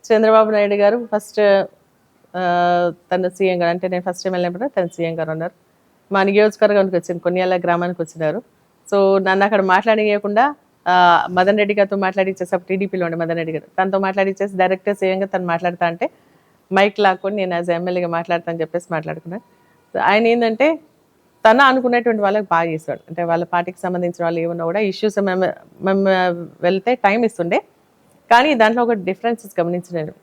చంద్రబాబు నాయుడు గారు ఫస్ట్ తన సీఎం గారు అంటే నేను ఫస్ట్ టైం వెళ్ళినప్పుడు తన సీఎం గారు ఉన్నారు. మా నియోజకవర్గానికి వచ్చింది, కొన్యాల గ్రామానికి వచ్చినారు. సో నన్ను అక్కడ మాట్లాడియకుండా మదన్ రెడ్డి గారితో మాట్లాడిచ్చేసి, అప్పుడు టీడీపీలో ఉండే మదన్ రెడ్డి గారు, తనతో మాట్లాడిచ్చేసి డైరెక్ట్గా సీఎంగా తను మాట్లాడుతా అంటే మైక్ లాక్కొని నేను యాజ్ ఎమ్మెల్యేగా మాట్లాడతా అని చెప్పేసి మాట్లాడుకున్నాను. ఆయన ఏంటంటే తన అనుకునేటువంటి వాళ్ళకి బాగా చేస్తాడు. అంటే వాళ్ళ పార్టీకి సంబంధించిన వాళ్ళు ఏమన్నా కూడా ఇష్యూస్ మేము వెళ్తే టైం ఇస్తుండే, కానీ దాంట్లో ఒక డిఫరెన్సెస్ గమనించినాను.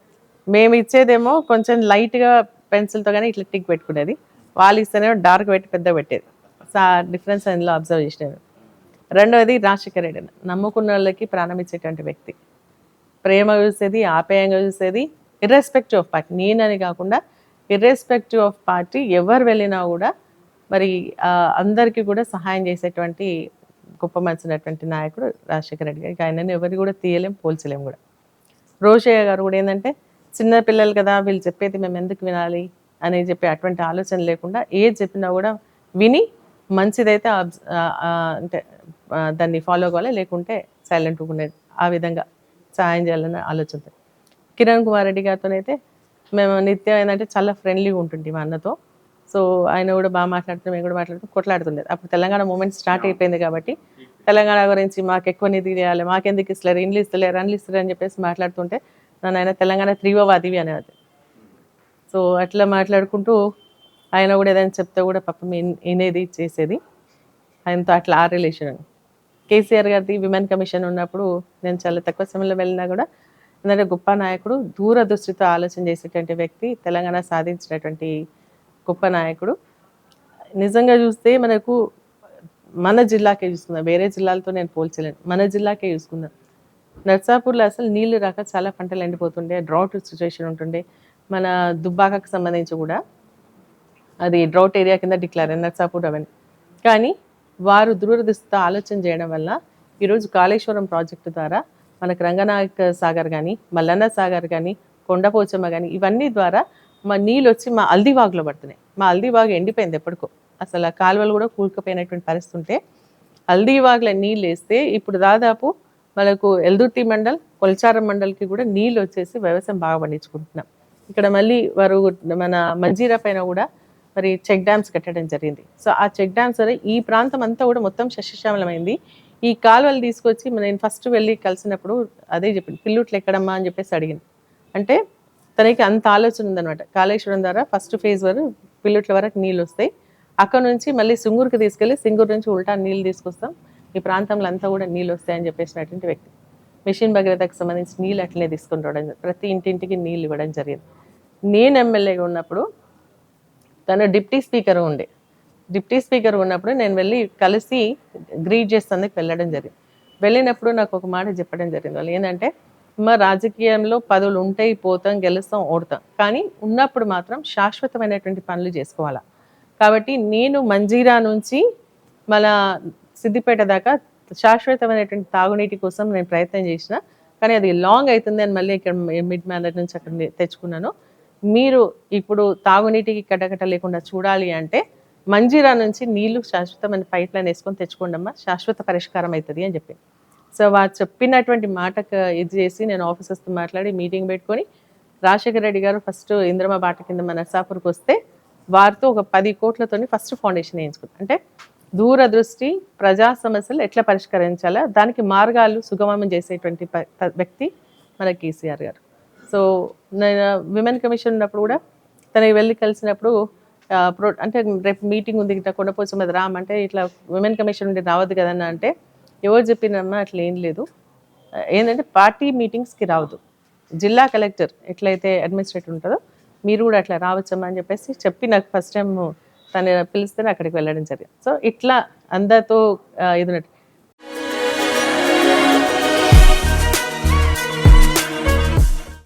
మేము ఇచ్చేదేమో కొంచెం లైట్గా పెన్సిల్తో కానీ ఇట్లా టిక్ పెట్టుకునేది, వాళ్ళు ఇస్తేనేమో డార్క్ పెట్టి పెద్ద పెట్టేది. సో ఆ డిఫరెన్స్ అందులో అబ్జర్వ్ చేసినాను. రెండవది రాజశేఖర రెడ్డి నమ్ముకున్న వాళ్ళకి ప్రాణం ఇచ్చేటువంటి వ్యక్తి, ప్రేమ చూసేది, ఆప్యాయంగా చూసేది, ఇర్రెస్పెక్టివ్ ఆఫ్ పార్టీ. నేనని కాకుండా ఇర్రెస్పెక్టివ్ ఆఫ్ పార్టీ ఎవరు వెళ్ళినా కూడా మరి అందరికీ కూడా సహాయం చేసేటువంటి గొప్ప మనసున్నటువంటి నాయకుడు రాజశేఖర రెడ్డి గారికి. ఆయనని ఎవరు కూడా తీయలేం, పోల్చలేం కూడా. రోషయ్య గారు కూడా ఏంటంటే చిన్న పిల్లలు కదా, వీళ్ళు చెప్పేది మేము ఎందుకు వినాలి అని చెప్పి అటువంటి ఆలోచన లేకుండా ఏది చెప్పినా కూడా విని మంచిదైతే అంటే దాన్ని ఫాలో అవ్వాలి, లేకుంటే సైలెంట్గా ఉండేది. ఆ విధంగా సహాయం చేయాలన్న ఆలోచనతో. కిరణ్ కుమార్ రెడ్డి గారితో అయితే మేము నిత్యం ఏంటంటే చాలా ఫ్రెండ్లీగా ఉంటుండే మా అన్నతో. సో ఆయన కూడా బాగా మాట్లాడుతూ మేము కూడా మాట్లాడుతూ కొట్లాడుతుండేది. అప్పుడు తెలంగాణ మూమెంట్ స్టార్ట్ అయిపోయింది కాబట్టి తెలంగాణ గురించి మాకు ఎక్కువ నిధి చేయాలి, మాకెందుకు ఇస్తలేరు, ఇండ్లు ఇస్తలేరు, రన్లు ఇస్తలేరు అని చెప్పేసి మాట్లాడుతుంటే నన్ను ఆయన తెలంగాణ తీవ్రవాదివి అనేది. సో అట్లా మాట్లాడుకుంటూ ఆయన కూడా ఏదైనా చెప్తే కూడా పాపం వినేది, చేసేది. ఆయనతో అట్లా ఆ రిలేషన్. కేసీఆర్ గారిది విమెన్ కమిషన్ ఉన్నప్పుడు నేను చాలా తక్కువ సమయంలో వెళ్ళినా కూడా ఎందుకంటే గొప్ప నాయకుడు, దూరదృష్టితో ఆలోచన చేసేటువంటి వ్యక్తి, తెలంగాణ సాధించినటువంటి గొప్ప నాయకుడు. నిజంగా చూస్తే మనకు మన జిల్లాకే చూసుకుందాం, వేరే జిల్లాలతో నేను పోల్చలేను, మన జిల్లాకే చూసుకుందాం. నర్సాపూర్లో అసలు నీళ్లు రాక చాలా పంటలు ఎండిపోతుండే, డ్రౌట్ సిచ్యువేషన్ ఉంటుండే. మన దుబ్బాకకు సంబంధించి కూడా అది డ్రౌట్ ఏరియా కింద డిక్లేర్ అయింది నర్సాపూర్ అవన్నీ. కానీ వారు దూరదృష్టితో ఆలోచన చేయడం వల్ల ఈరోజు కాళేశ్వరం ప్రాజెక్టు ద్వారా మనకు రంగనాయక సాగర్ కానీ, మల్లన్న సాగర్ కానీ, కొండపోచమ్మ కానీ, ఇవన్నీ ద్వారా మా నీళ్ళు వచ్చి మా అల్దివాగులో పడుతున్నాయి. మా అల్దివాగు ఎండిపోయింది ఎప్పటికో, అసలు ఆ కాలువలు కూడా కూరుకుపోయినటువంటి పరిస్థితి ఉంటే అల్దివాగులో నీళ్ళు వేస్తే ఇప్పుడు దాదాపు మనకు ఎల్దుర్తి మండల్, కొల్చారం మండల్కి కూడా నీళ్ళు వచ్చేసి వ్యవసాయం బాగా పండించుకుంటున్నాం. ఇక్కడ మళ్ళీ వారు మన మంజీరా పైన కూడా మరి చెక్ డ్యామ్స్ కట్టడం జరిగింది. సో ఆ చెక్ డ్యామ్స్ వల్ల ఈ ప్రాంతం అంతా కూడా మొత్తం సస్యశ్యామలమైంది. ఈ కాలువలు తీసుకొచ్చి నేను ఫస్ట్ వెళ్ళి కలిసినప్పుడు అదే చెప్పింది, పిల్లుట్లు ఎక్కడమ్మా అని చెప్పేసి అడిగింది. అంటే తనకి అంత ఆలోచన ఉందనమాట. కాళేశ్వరం ద్వారా ఫస్ట్ ఫేజ్ వరకు పిల్లుట్ల వరకు నీళ్ళు వస్తాయి, అక్కడ నుంచి మళ్ళీ సింగూరుకి తీసుకెళ్ళి సింగూరు నుంచి ఉల్టా నీళ్ళు తీసుకొస్తాం, ఈ ప్రాంతంలో అంతా కూడా నీళ్ళు వస్తాయని చెప్పేసినటువంటి వ్యక్తి. మిషన్ భగీరథకు సంబంధించి నీళ్ళు అట్లనే తీసుకుని రావడం, ప్రతి ఇంటింటికి నీళ్ళు ఇవ్వడం జరిగింది. నేను ఎమ్మెల్యేగా ఉన్నప్పుడు తను డిప్టీ స్పీకర్ ఉండే, డిప్టీ స్పీకర్ ఉన్నప్పుడు నేను వెళ్ళి కలిసి గ్రీట్ చేసేందుకు వెళ్ళడం జరిగింది. వెళ్ళినప్పుడు నాకు ఒక మాట చెప్పడం జరిగింది. వాళ్ళు ఏంటంటే మా రాజకీయంలో పదవులు ఉంటాయి, పోతాం, గెలుస్తాం, ఓడతాం, కానీ ఉన్నప్పుడు మాత్రం శాశ్వతమైనటువంటి పనులు చేసుకోవాలా. కాబట్టి నేను మంజీరా నుంచి మన సిద్దిపేట దాకా శాశ్వతమైనటువంటి తాగునీటి కోసం నేను ప్రయత్నం చేసిన, కానీ అది లాంగ్ అవుతుంది అని మళ్ళీ ఇక్కడ మిడ్ మ్యానర్ నుంచి అక్కడ తెచ్చుకున్నాను. మీరు ఇప్పుడు తాగునీటికి కటకట లేకుండా చూడాలి అంటే మంజీరా నుంచి నీళ్లు శాశ్వతమైన పైప్ లైన్ వేసుకొని తెచ్చుకోండమ్మా, శాశ్వత పరిష్కారం అవుతుంది అని చెప్పింది. సో వారు చెప్పినటువంటి మాటకు ఇది చేసి నేను ఆఫీసర్స్తో మాట్లాడి మీటింగ్ పెట్టుకొని రాజశేఖర రెడ్డి గారు ఫస్ట్ ఇంద్రమ బాట కింద మన నర్సాపూర్కి వస్తే వారితో ఒక 10 కోట్లతోని ఫస్ట్ ఫౌండేషన్ వేయించుకున్నాం. అంటే దూరదృష్టి, ప్రజా సమస్యలు ఎట్లా పరిష్కరించాలా దానికి మార్గాలు సుగమం చేసేటువంటి వ్యక్తి మన కేసీఆర్ గారు. సో నేను విమెన్ కమిషన్ ఉన్నప్పుడు కూడా తనకి వెళ్ళి కలిసినప్పుడు అంటే రేపు మీటింగ్ ఉంది ఇట్లా కొండపోచమ్మ మీద రామంటే ఇట్లా విమెన్ కమిషన్ నుండి రావద్దు కదన్నా అంటే ఎవరు చెప్పినమ్మా అట్లా ఏం లేదు, ఏంటంటే పార్టీ మీటింగ్స్కి రావద్దు, జిల్లా కలెక్టర్ ఎట్లయితే అడ్మినిస్ట్రేటివ్ ఉంటుందో మీరు కూడా అట్లా రావచ్చమ్మా అని చెప్పేసి చెప్పి నాకు ఫస్ట్ టైం తను పిలిస్తేనే అక్కడికి వెళ్ళడం జరిగింది. సో ఇట్లా అందరితో ఇది